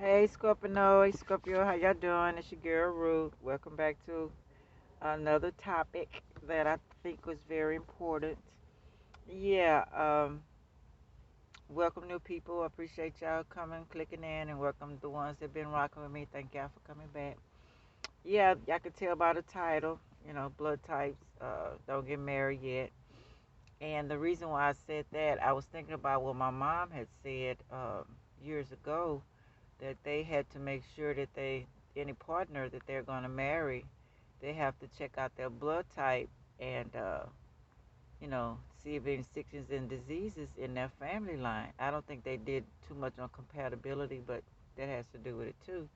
Hey Scorpio, hey Scorpio, how y'all doing? It's your girl Ruth. Welcome back to another topic that I think was very important. Yeah, welcome new people. I appreciate y'all coming, clicking in, and welcome the ones that been rocking with me. Thank y'all for coming back. Yeah, y'all can tell by the title, blood types. Don't get married yet. And the reason why I said that, I was thinking about what my mom had said years ago that they had to make sure that any partner that they're going to marry, they have to check out their blood type and see if any sickness and diseases in their family line. I don't think they did too much on compatibility, but that has to do with it too,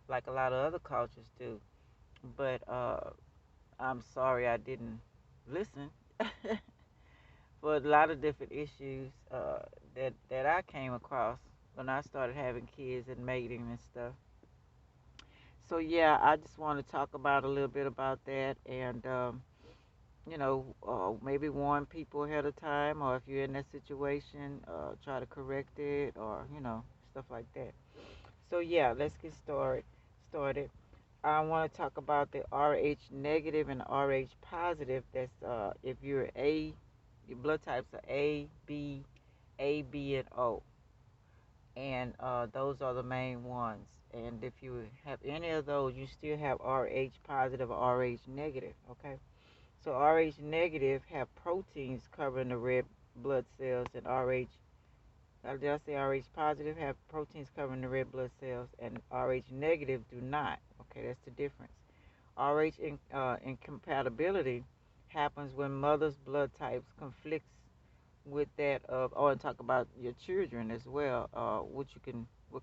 like a lot of other cultures do. But I'm sorry I didn't listen for a lot of different issues that I came across when I started having kids and mating and stuff. So yeah, I just want to talk about a little bit about that, and maybe warn people ahead of time, or if you're in that situation, try to correct it, or stuff like that. So yeah, let's get started. Started. I want to talk about the Rh negative and Rh positive. That's if you're A, your blood types are A, B, and O, and those are the main ones. And if you have any of those, you still have Rh positive or Rh negative. Okay, so Rh negative have proteins covering the red blood cells, and did I say Rh positive have proteins covering the red blood cells, and Rh negative do not. Okay, that's the difference. Incompatibility happens when mother's blood types conflicts with that of, oh, and talk about your children as well. What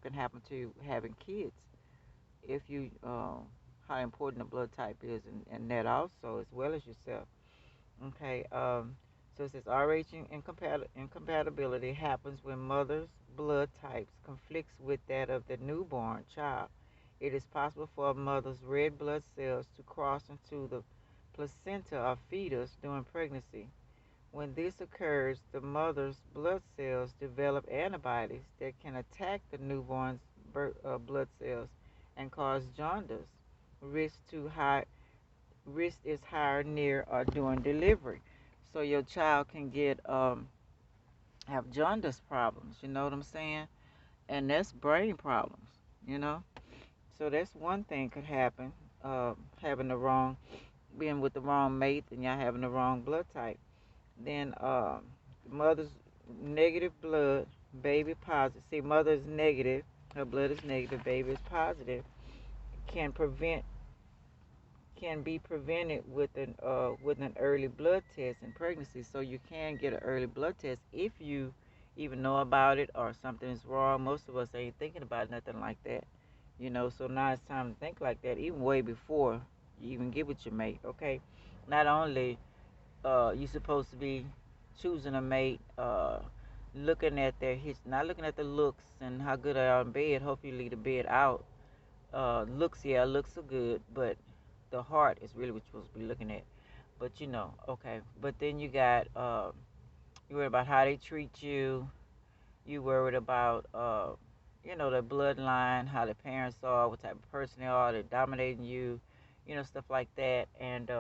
can happen to you having kids if you how important the blood type is, and that also as well as yourself. Okay, so it says incompatibility happens when mother's blood types conflicts with that of the newborn child. It is possible for a mother's red blood cells to cross into the placenta of fetus during pregnancy. When this occurs, the mother's blood cells develop antibodies that can attack the newborn's blood cells and cause jaundice. Risk to high Risk is higher near or during delivery. So your child can get have jaundice problems. You know what I'm saying? And that's brain problems. You know. So that's one thing could happen. Having the wrong, being with the wrong mate, and y'all having the wrong blood type. Then mother's negative blood, baby positive. See, mother's negative, her blood is negative, baby is positive. Can prevent can be prevented with an early blood test in pregnancy. So you can get an early blood test if you even know about it or something is wrong. Most of us ain't thinking about nothing like that. So now it's time to think like that, even way before you even get with your mate. Okay, not only you're supposed to be choosing a mate, looking at their not looking at the looks and how good they are in bed. Hope you leave the bed out. Looks, yeah, looks are good, but the heart is really what you're supposed to be looking at. But okay. But then you worry about how they treat you. You worried about the bloodline, how the parents are, what type of person they are, they're dominating you, stuff like that. And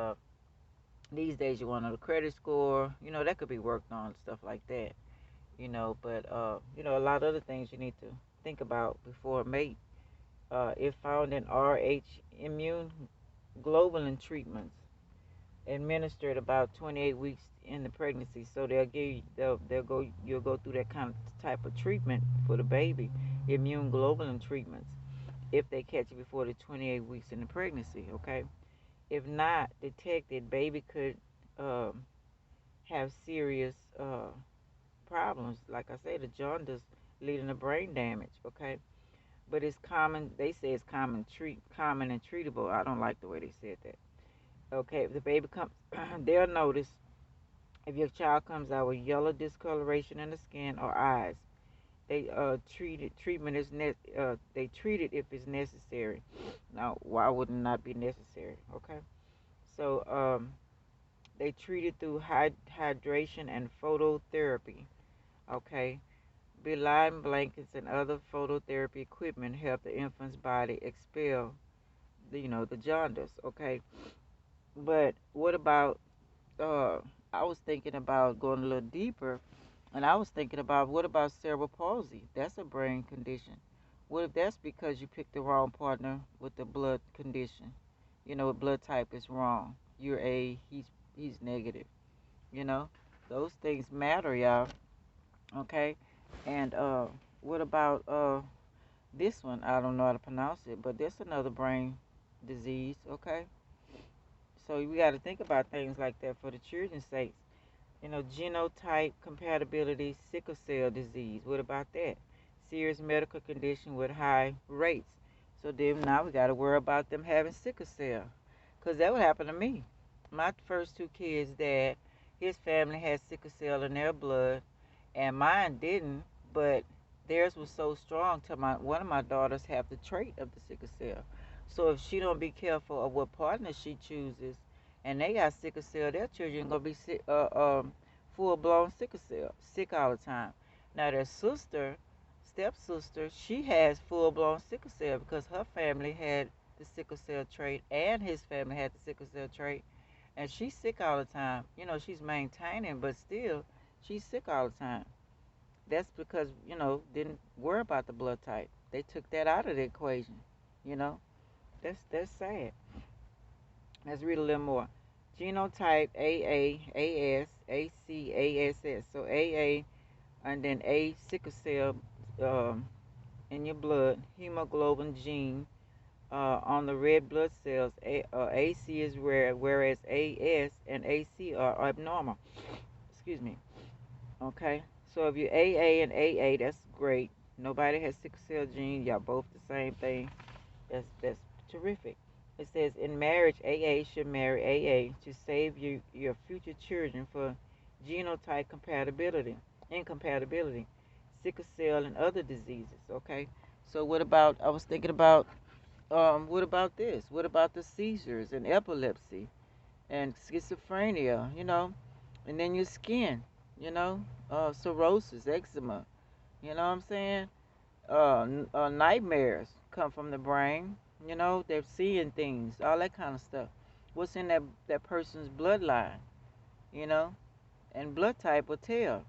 these days you want to know the credit score, that could be worked on, stuff like that. But a lot of other things you need to think about before a mate. If found in Rh immune globulin treatments administered about 28 weeks in the pregnancy. So you'll go through that kind of type of treatment for the baby, immune globulin treatments, if they catch it before the 28 weeks in the pregnancy. Okay, if not detected, baby could um, have serious problems. Like I say, the jaundice leading to brain damage. Okay, but it's common. They say it's common and treatable. I don't like the way they said that. Okay, if the baby comes, they'll notice if your child comes out with yellow discoloration in the skin or eyes. They they treat it if it's necessary. Now, why would it not be necessary? Okay, so they treat it through hydration and phototherapy. Okay, Benign blankets and other phototherapy equipment help the infant's body expel, the jaundice. Okay, but what about? Uh, I was thinking about going a little deeper, and I was thinking about what about cerebral palsy? That's a brain condition. What if that's because you picked the wrong partner with the blood condition? Blood type is wrong. You're A, he's negative. You know, those things matter, y'all. Okay, and what about this one? I don't know how to pronounce it, but there's another brain disease. Okay, so we got to think about things like that for the children's sake. Genotype compatibility, sickle cell disease. What about that? Serious medical condition with high rates. So then now we got to worry about them having sickle cell, because that would happen to me. My first two kids, dad, his family had sickle cell in their blood, and mine didn't, but theirs was so strong to one of my daughters have the trait of the sickle cell. So if she don't be careful of what partner she chooses, and they got sickle cell, their children gonna be sick, full blown sickle cell, sick all the time. Now their sister, stepsister, she has full blown sickle cell because her family had the sickle cell trait, and his family had the sickle cell trait, and she's sick all the time. She's maintaining, but still, she's sick all the time. That's because, didn't worry about the blood type. They took that out of the equation. You know, that's sad. Let's read a little more. Genotype AA, AS, AC, ASS. So AA and then A, sickle cell in your blood, hemoglobin gene on the red blood cells. AC is rare, whereas AS and AC are abnormal. Excuse me. Okay, so if you're AA and AA, that's great. Nobody has sickle cell gene. Y'all both the same thing. That's terrific. It says in marriage, AA should marry AA to save your future children for genotype incompatibility, sickle cell, and other diseases. Okay, so what about? I was thinking about what about this? What about the seizures and epilepsy and schizophrenia? And then your skin. Cirrhosis, eczema. You know what I'm saying? Nightmares come from the brain. They're seeing things, all that kind of stuff. What's in that person's bloodline? You know, and blood type will tell.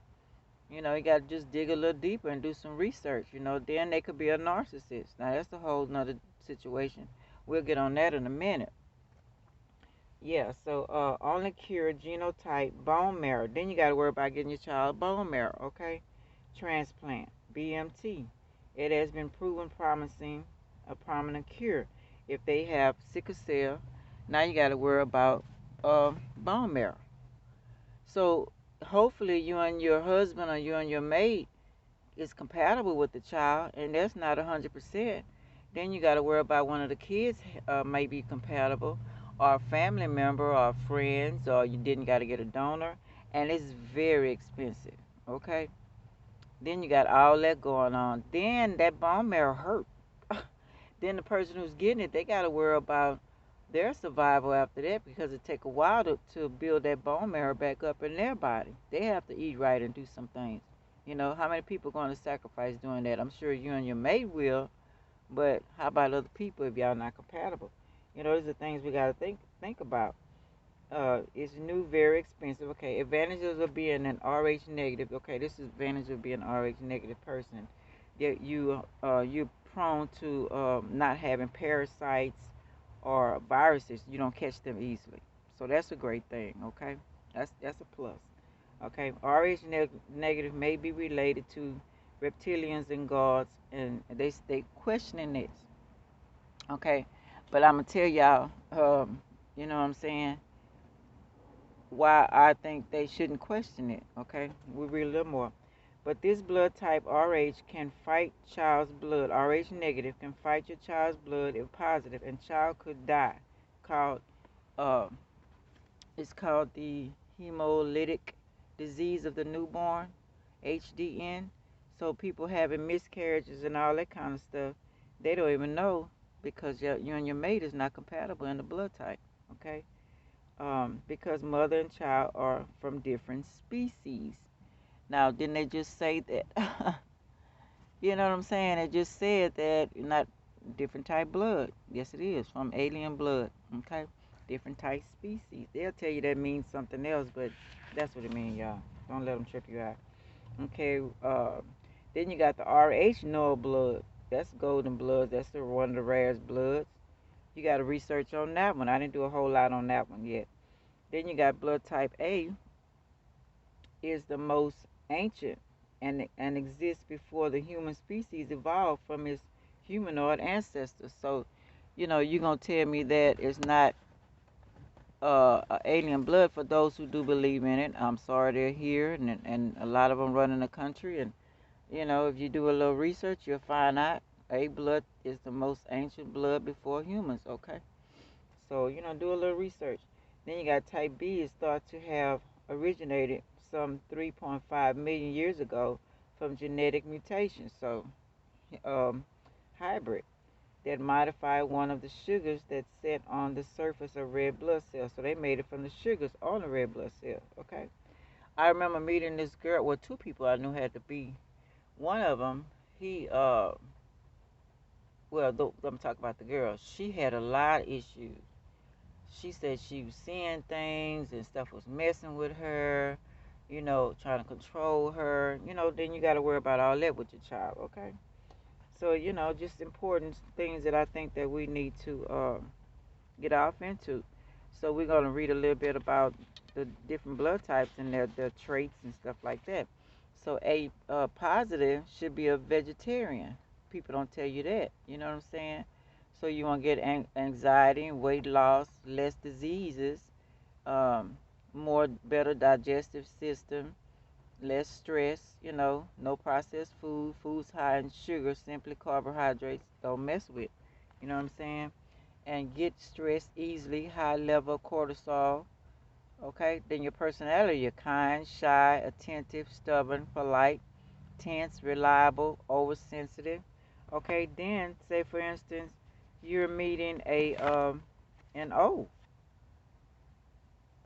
You got to just dig a little deeper and do some research. Then they could be a narcissist. Now that's a whole nother situation. We'll get on that in a minute. Yeah, so only cure genotype bone marrow. Then you got to worry about getting your child bone marrow, okay? Transplant, BMT. It has been proven promising, a prominent cure. If they have sickle cell, now you got to worry about bone marrow. So hopefully you and your husband or you and your mate is compatible with the child, and that's not 100%. Then you got to worry about one of the kids may be compatible, or a family member, or friends, or you didn't got to get a donor, and it's very expensive. Okay. Then you got all that going on. Then that bone marrow hurt. Then the person who's getting it, they got to worry about their survival after that because it take a while to build that bone marrow back up in their body. They have to eat right and do some things. How many people are going to sacrifice doing that? I'm sure you and your mate will, but how about other people if y'all not compatible? These are things we got to think about. It's new, very expensive. Okay, advantages of being an Rh negative. Okay, this is advantage of being an Rh negative person. That you're prone to not having parasites or viruses. You don't catch them easily, so that's a great thing. Okay, that's a plus. Okay, Rh negative may be related to reptilians and gods, and they questioning this. Okay, but I'm gonna tell y'all, you know what I'm saying, why I think they shouldn't question it. Okay, we'll read a little more. But this blood type Rh can fight child's blood. Rh negative can fight your child's blood if positive, and child could die. Called uh, it's called the hemolytic disease of the newborn, HDN. So people having miscarriages and all that kind of stuff, they don't even know because you and your mate is not compatible in the blood type. Okay. Because mother and child are from different species. Now, didn't they just say that You know what I'm saying? It just said that not different type blood. Yes, it is from alien blood. Okay, different type species. They'll tell you that means something else, but that's what it means, y'all. Don't let them trip you out. Okay. Then you got the RH null blood. That's golden blood. That's one of the rarest bloods. You got to research on that one. I didn't do a whole lot on that one yet. Then you got blood type A, is the most ancient and exists before the human species evolved from its humanoid ancestors. So, you're gonna tell me that it's not alien blood for those who do believe in it. I'm sorry they're here, and a lot of them running the country. And if you do a little research, you'll find out A blood is the most ancient blood before humans. Okay. So, do a little research. Then you got type B is thought to have originated some 3.5 million years ago from genetic mutations. So, um, hybrid that modified one of the sugars that sit on the surface of red blood cells. So they made it from the sugars on the red blood cells. Okay. I remember meeting this girl. Well, two people I knew had to be. One of them, he, I'm talking about the girl. She had a lot of issues. She said she was seeing things and stuff was messing with her, trying to control her. Then you got to worry about all that with your child, okay? So, just important things that I think that we need to get off into. So we're going to read a little bit about the different blood types and their traits and stuff like that. So A positive should be a vegetarian. People don't tell you that. You know what I'm saying? So you want to get anxiety, weight loss, less diseases, um, more better digestive system, less stress. No processed food, foods high in sugar, simply carbohydrates. Don't mess with. You know what I'm saying? And get stressed easily, high level of cortisol. Okay, then your personality, you're kind, shy, attentive, stubborn, polite, tense, reliable, oversensitive. Okay, then say for instance, you're meeting an O.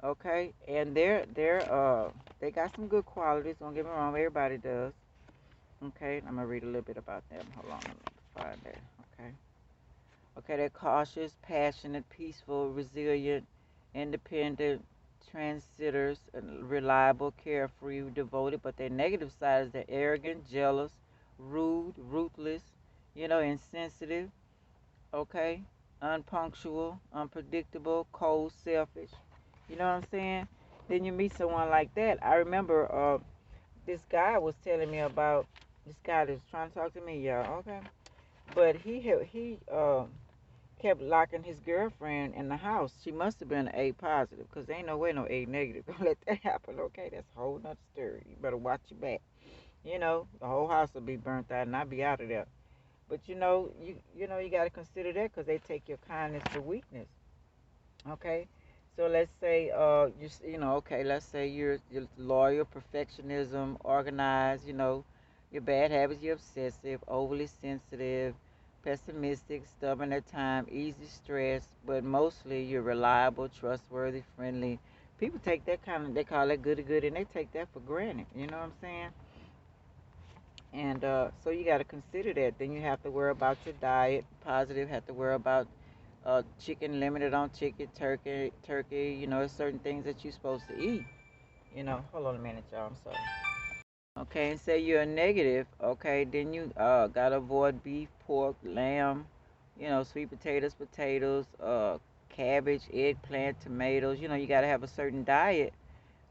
Okay, and they got some good qualities. Don't get me wrong, everybody does. Okay, I'm gonna read a little bit about them. Hold on, let me find that. Okay. Okay, they're cautious, passionate, peaceful, resilient, independent, transitors, reliable, carefree, devoted. But their negative side is they're arrogant, jealous, rude, ruthless, insensitive, okay, unpunctual, unpredictable, cold, selfish. You know what I'm saying? Then you meet someone like that. I remember this guy was telling me about this guy that was trying to talk to me, y'all. Okay, but he kept locking his girlfriend in the house. She must have been A positive, because there ain't no way no A negative gonna let that happen, okay? That's a whole nother story. You better watch your back. The whole house will be burnt out and I'll be out of there. But you gotta consider that because they take your kindness for weakness, okay? So let's say okay, let's say you're loyal, perfectionism, organized, your bad habits, you're obsessive, overly sensitive, pessimistic, stubborn at times, easy stress, but mostly you're reliable, trustworthy, friendly. People take that they call that goody goody, and they take that for granted. You know what I'm saying? And so you got to consider that. Then you have to worry about your diet. Positive, have to worry about chicken, limited on chicken, turkey. There's certain things that you're supposed to eat. Hold on a minute, y'all. I'm sorry. Okay, and say you're a negative, okay, then you gotta avoid beef, pork, lamb, sweet potatoes, cabbage, eggplant, tomatoes. You gotta have a certain diet.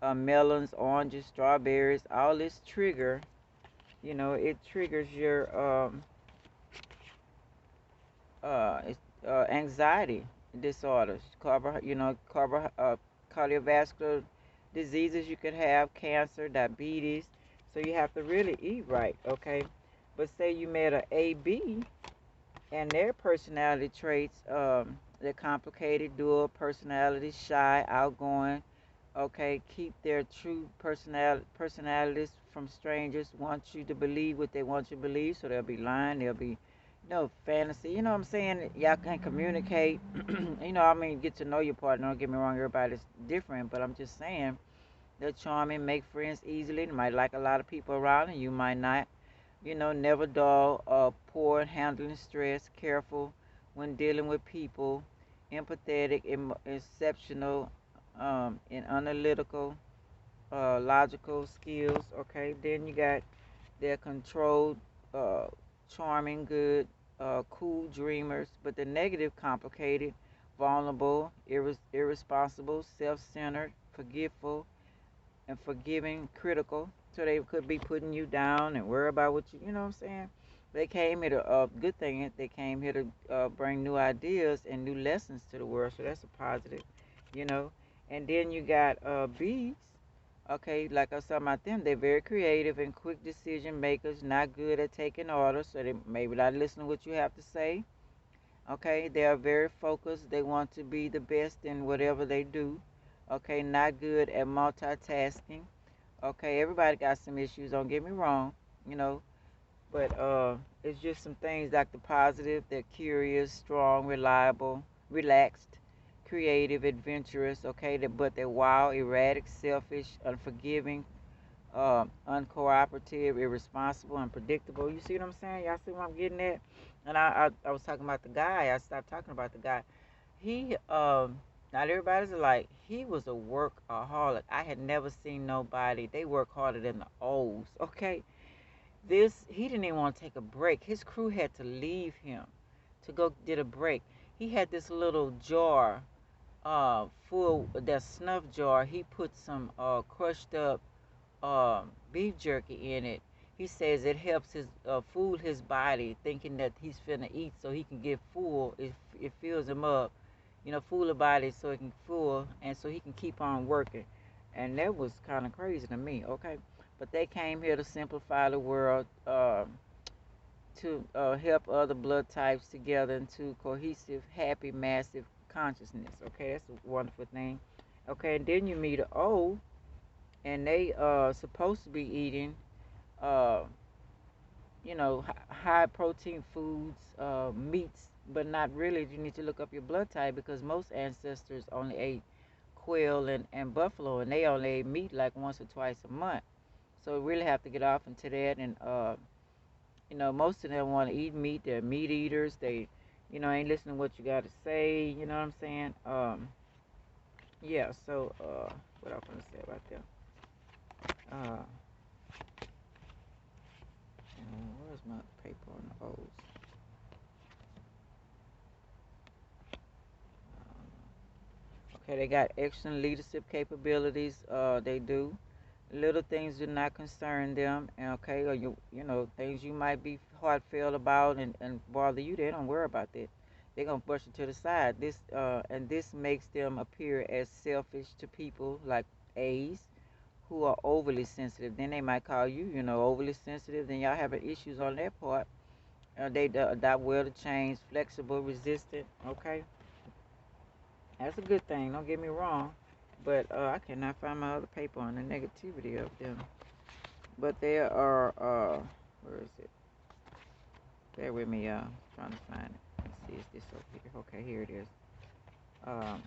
Melons, oranges, strawberries, all this trigger. It triggers your anxiety disorders, cardiovascular diseases you could have, cancer, diabetes. So you have to really eat right, okay? But say you met a AB and their personality traits, they're complicated, dual personality, shy, outgoing, okay, keep their true personalities from strangers, want you to believe what they want you to believe, so they'll be lying, they'll be fantasy. You know what I'm saying? Y'all can communicate. Get to know your partner. Don't get me wrong, everybody's different, but I'm just saying they're charming, make friends easily. They might like a lot of people around, and you might not. Never dull, poor in handling stress, careful when dealing with people, empathetic, exceptional in analytical, logical skills. Okay, then you got their controlled, uh, charming, good, cool dreamers, but the negative, complicated, vulnerable, irresponsible, self-centered, forgetful, and forgiving, critical. So they could be putting you down and worry about what you know what I'm saying? They came here to, good thing is they came here to bring new ideas and new lessons to the world. So that's a positive, you know. And then you got bees. Okay, like I was talking about them, they're very creative and quick decision makers, not good at taking orders, so they maybe not listen to what you have to say. Okay, they are very focused. They want to be the best in whatever they do. Okay, not good at multitasking. Okay, everybody got some issues, don't get me wrong, you know, but it's just some things like the positive. They're curious, strong, reliable, relaxed, creative, adventurous, okay, but they're wild, erratic, selfish, unforgiving, uncooperative, irresponsible, unpredictable. You see what I'm saying? Y'all see what I'm getting at? And I was talking about the guy. I stopped talking about the guy. He not everybody's alike. He was a workaholic. I had never seen nobody. They work harder than the O's. Okay, this he didn't even want to take a break. His crew had to leave him to go get a break. He had this little jar, full that snuff jar. He put some crushed up beef jerky in it. He says it helps his fool his body, thinking that he's finna eat so he can get full. It fills him up, fool the body so it can full and so he can keep on working. And that was kind of crazy to me. Okay, but they came here to simplify the world, to help other blood types together into cohesive, happy, massive consciousness. Okay, that's a wonderful thing. Okay, and then you meet an O, and they supposed to be eating, uh, high protein foods, meats, but not really. You need to look up your blood type because most ancestors only ate quail and buffalo, and they only ate meat like once or twice a month. So we really have to get off into that. And most of them want to eat meat. They're meat eaters. They, ain't listening to what you got to say. You know what I'm saying? Yeah. So what else I'm gonna say about them? Uh, where's my paper on the O's? Okay, they got excellent leadership capabilities. They do. Little things do not concern them. Okay, or things you might be heartfelt about and bother you. They don't worry about that. They're gonna brush it to the side. This makes them appear as selfish to people like A's who are overly sensitive. Then they might call you, overly sensitive. Then y'all having issues on their part. They adopt well to change, flexible, resistant. Okay, that's a good thing. Don't get me wrong, but I cannot find my other paper on the negativity of them. But there are, where is it? Bear with me, y'all. Trying to find it. Let's see, is this over here? Okay, here it is. Um,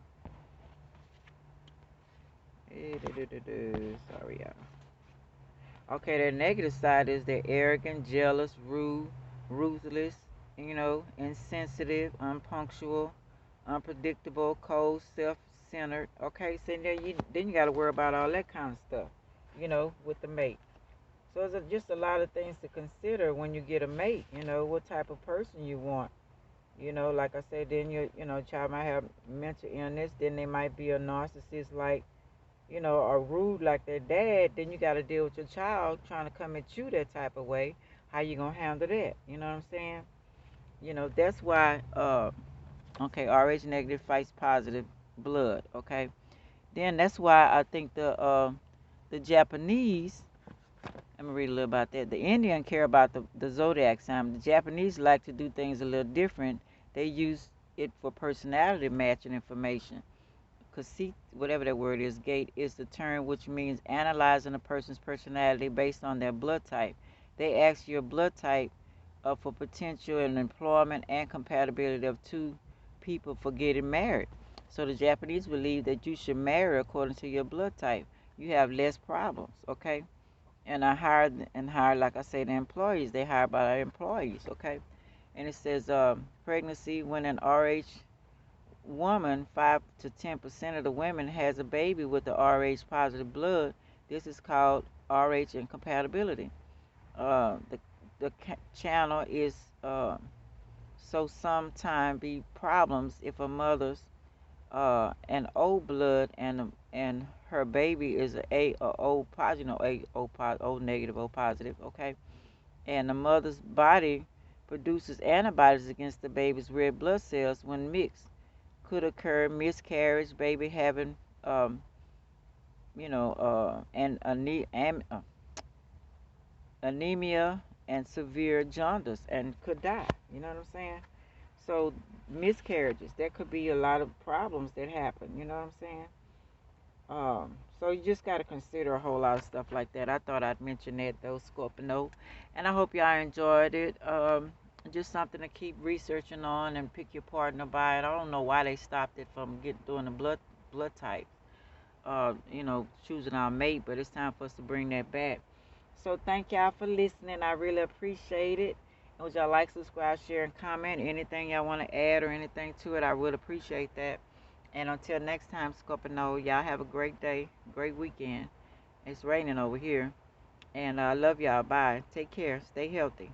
sorry, y'all. Okay, their negative side is they're arrogant, jealous, rude, ruthless, insensitive, unpunctual, unpredictable, cold, self-centered. Okay, so then you got to worry about all that kind of stuff, with the mate. So there's just a lot of things to consider when you get a mate. What type of person you want. Like I said, then child might have mental illness. Then they might be a narcissist, like or rude like their dad. Then you got to deal with your child trying to come at you that type of way. How you gonna handle that? You know what I'm saying? That's why. Okay, RH negative fights positive blood. Okay, then that's why I think the Japanese. Let me read a little about that. The Indian care about the zodiac sign. The Japanese like to do things a little different. They use it for personality matching information. Conceit, whatever that word is, gate is the term which means analyzing a person's personality based on their blood type. They ask your blood type for potential in employment and compatibility of two people for getting married. So the Japanese believe that you should marry according to your blood type. You have less problems, okay? And I hire, like I say, the employees. They hire by their employees, okay? And it says pregnancy when an RH woman, 5 to 10% of the women has a baby with the RH positive blood. This is called RH incompatibility. The channel is so sometime be problems if a mother's an O blood and her baby is a O positive, you know, O negative, O positive, okay, and the mother's body produces antibodies against the baby's red blood cells when mixed. Could occur miscarriage, baby having um, and anemia and severe jaundice and could die. You know what I'm saying? So miscarriages, there could be a lot of problems that happen. You know what I'm saying? So you just got to consider a whole lot of stuff like that. I thought I'd mention that, though, Scorpio. And I hope y'all enjoyed it. Just something to keep researching on and pick your partner by it. I don't know why they stopped it from doing the blood type. Choosing our mate, but it's time for us to bring that back. So thank y'all for listening. I really appreciate it. And would y'all like, subscribe, share, and comment? Anything y'all want to add or anything to it, I would appreciate that. And until next time, Scorpio, y'all have a great day, great weekend. It's raining over here. And I love y'all. Bye. Take care. Stay healthy.